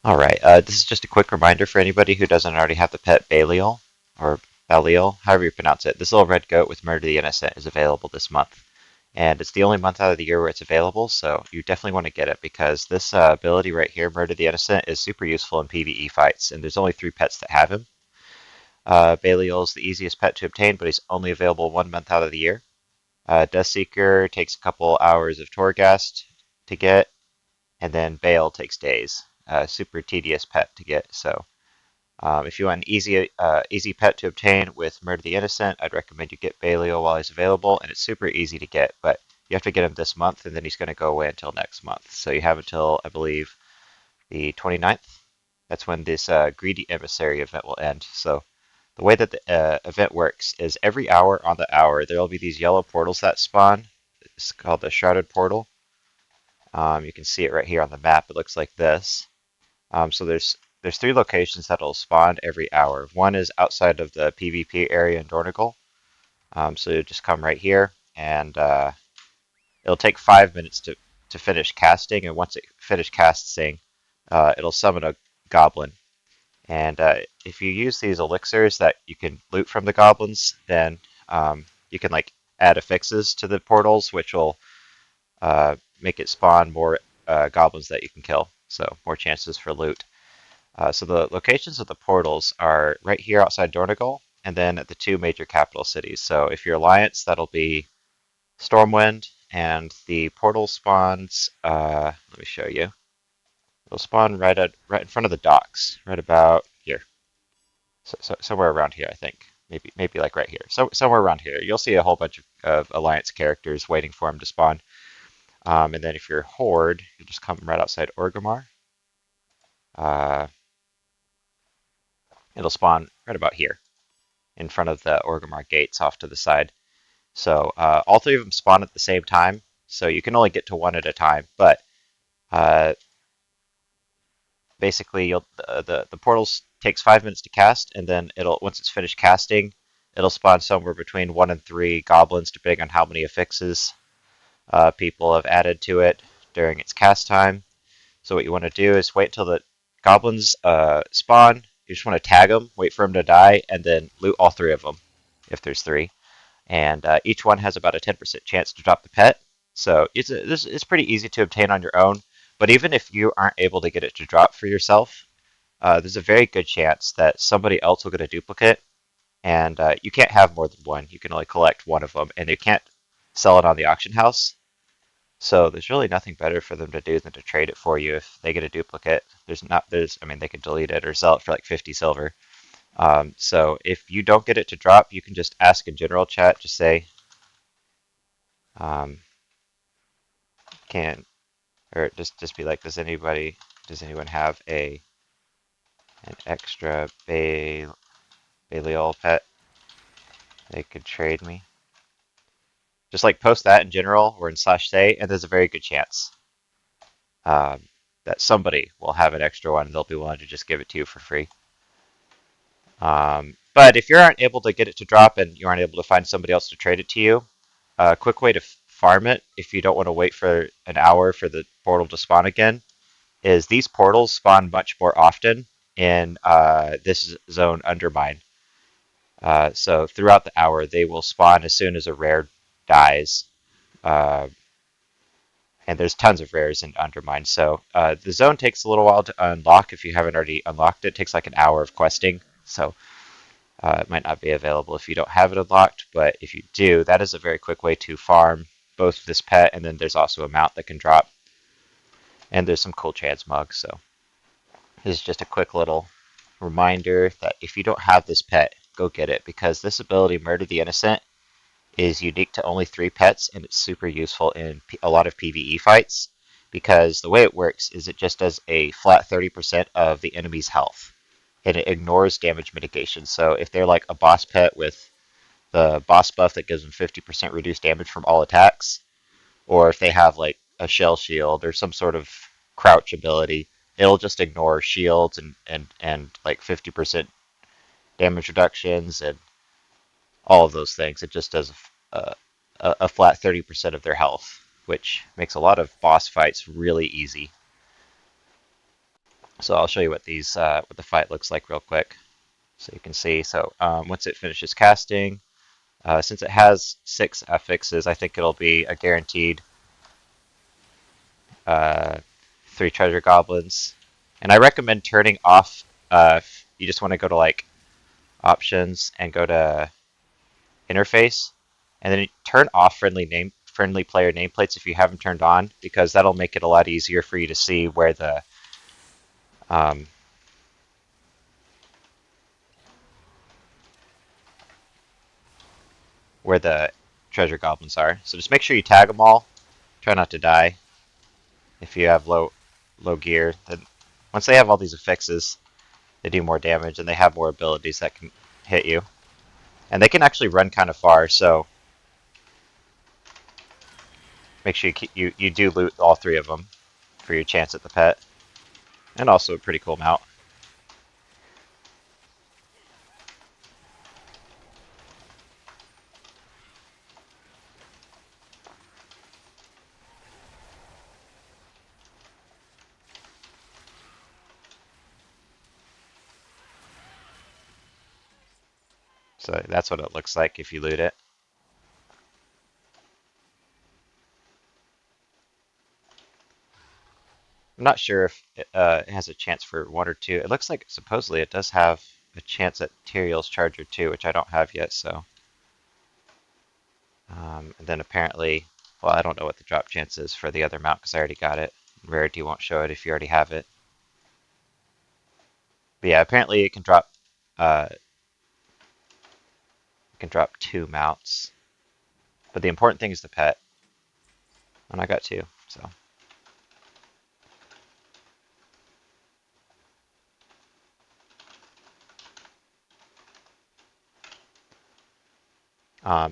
Alright, this is just a quick reminder for anybody who doesn't already have the pet Baa'lial, or Baa'lial, however you pronounce it. This little red goat with Murder the Innocent is available this month. And it's the only month out of the year where it's available, so you definitely want to get it because this ability right here, Murder the Innocent, is super useful in PvE fights, and there's only 3 pets that have him. Baa'lial is the easiest pet to obtain, but he's only available 1 month out of the year. Deathseeker takes a couple hours of Torghast to get, and then Baal takes days. Super tedious pet to get. So if you want an easy pet to obtain with Murder the Innocent, I'd recommend you get Baa'lial while he's available, and it's super easy to get. But you have to get him this month, and then he's going to go away until next month. So you have until I believe the 29th. That's when this Greedy Emissary event will end. So the way that the event works is every hour on the hour there will be these yellow portals that spawn. It's called the Shrouded Portal. You can see it right here on the map. It looks like this. So there's 3 locations that'll spawn every hour. One is outside of the PvP area in Dornigal. So you'll just come right here, and it'll take 5 minutes to finish casting. And once it finishes casting, it'll summon a goblin. And if you use these elixirs that you can loot from the goblins, then you can like add affixes to the portals, which will make it spawn more goblins that you can kill. So more chances for loot. So the locations of the portals are right here outside Dornigal, and then at the 2 major capital cities. So if you're Alliance, that'll be Stormwind, and the portal spawns. Let me show you. It'll spawn right in front of the docks, right about here. So somewhere around here, I think. Maybe like right here. So somewhere around here, you'll see a whole bunch of Alliance characters waiting for them to spawn. And then if you're Horde, you just come right outside Orgrimmar. Uh, it'll spawn right about here, in front of the Orgrimmar gates off to the side. So all 3 of them spawn at the same time, so you can only get to one at a time. But uh, basically, the portals takes 5 minutes to cast, and then it'll once it's finished casting, it'll spawn somewhere between 1 and 3 goblins, depending on how many affixes people have added to it during its cast time. So what you want to do is wait until the goblins spawn. You just want to tag them, wait for them to die, and then loot all 3 of them, if there's 3. And each one has about a 10% chance to drop the pet. So it's pretty easy to obtain on your own. But even if you aren't able to get it to drop for yourself, there's a very good chance that somebody else will get a duplicate. And you can't have more than one. You can only collect one of them, and you can't sell it on the auction house. So there's really nothing better for them to do than to trade it for you if they get a duplicate. I mean, they can delete it or sell it for like 50 silver. So if you don't get it to drop, you can just ask in general chat, just say, um, can, or just be like, does anyone have an extra Baa'lial pet they could trade me? Just like post that in general or in /say, and there's a very good chance um, that somebody will have an extra one and they'll be willing to just give it to you for free. But if you aren't able to get it to drop and you aren't able to find somebody else to trade it to you, a quick way to farm it, if you don't want to wait for an hour for the portal to spawn again, is these portals spawn much more often in this zone Undermine. So throughout the hour, they will spawn as soon as a rare dies. And there's tons of rares in Undermine. So the zone takes a little while to unlock if you haven't already unlocked it. It takes like an hour of questing. So it might not be available if you don't have it unlocked, but if you do, that is a very quick way to farm both this pet, and then there's also a mount that can drop. And there's some cool transmogs, so this is just a quick little reminder that if you don't have this pet, go get it, because this ability, Murder the Innocent, is unique to only 3 pets, and it's super useful in a lot of PvE fights, because the way it works is it just does a flat 30% of the enemy's health, and it ignores damage mitigation. So if they're like a boss pet with the boss buff that gives them 50% reduced damage from all attacks, or if they have like a shell shield or some sort of crouch ability, it'll just ignore shields and like 50% damage reductions and all of those things. It just does a flat 30% of their health, which makes a lot of boss fights really easy. So I'll show you what what the fight looks like real quick, so you can see. So once it finishes casting, since it has 6 affixes, I think it'll be a guaranteed uh, 3 treasure goblins. And I recommend turning off. If you just want to go to like options and go to interface, and then turn off friendly player nameplates if you have them turned on, because that'll make it a lot easier for you to see um, where the treasure goblins are. So just make sure you tag them all. Try not to die if you have low gear. Then once they have all these affixes, they do more damage and they have more abilities that can hit you. And they can actually run kind of far, so make sure you do loot all 3 of them for your chance at the pet. And also a pretty cool mount. So that's what it looks like if you loot it. I'm not sure if it has a chance for 1 or 2. It looks like supposedly it does have a chance at Tyrael's Charger too, which I don't have yet. So, and then apparently, well, I don't know what the drop chance is for the other mount because I already got it. Rarity won't show it if you already have it. But yeah, apparently it can drop 2 mounts. But the important thing is the pet, and I got 2. So.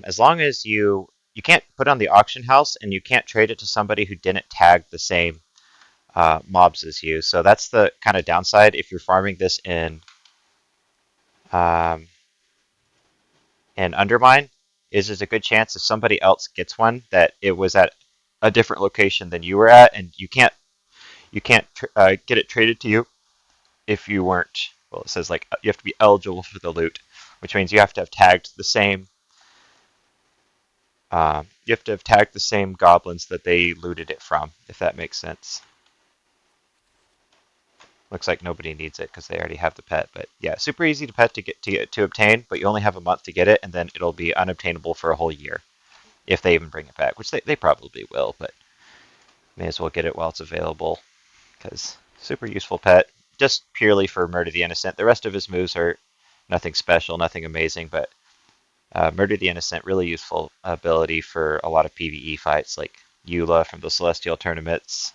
As long as you can't put on the auction house and you can't trade it to somebody who didn't tag the same mobs as you. So that's the kind of downside if you're farming this um, in Undermine. Is there's a good chance if somebody else gets one that it was at a different location than you were at, and you can't get it traded to you if you weren't. Well, it says like you have to be eligible for the loot, which means you have to have tagged the same. You have to have tagged the same goblins that they looted it from, if that makes sense. Looks like nobody needs it because they already have the pet, but yeah, super easy to pet to obtain, but you only have a month to get it, and then it'll be unobtainable for a whole year if they even bring it back, which they probably will, but may as well get it while it's available because super useful pet, just purely for Murder the Innocent. The rest of his moves are nothing special, nothing amazing, but Murder the Innocent, really useful ability for a lot of PvE fights like Eula from the Celestial tournaments.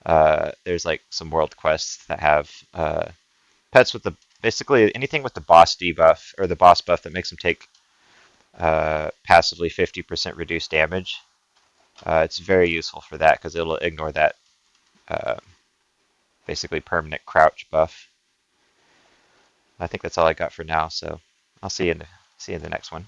There's like some world quests that have pets with the basically anything with the boss debuff or the boss buff that makes them take passively 50% reduced damage. It's very useful for that because it'll ignore that uh, basically permanent crouch buff. I think that's all I got for now, so I'll see you in the next one.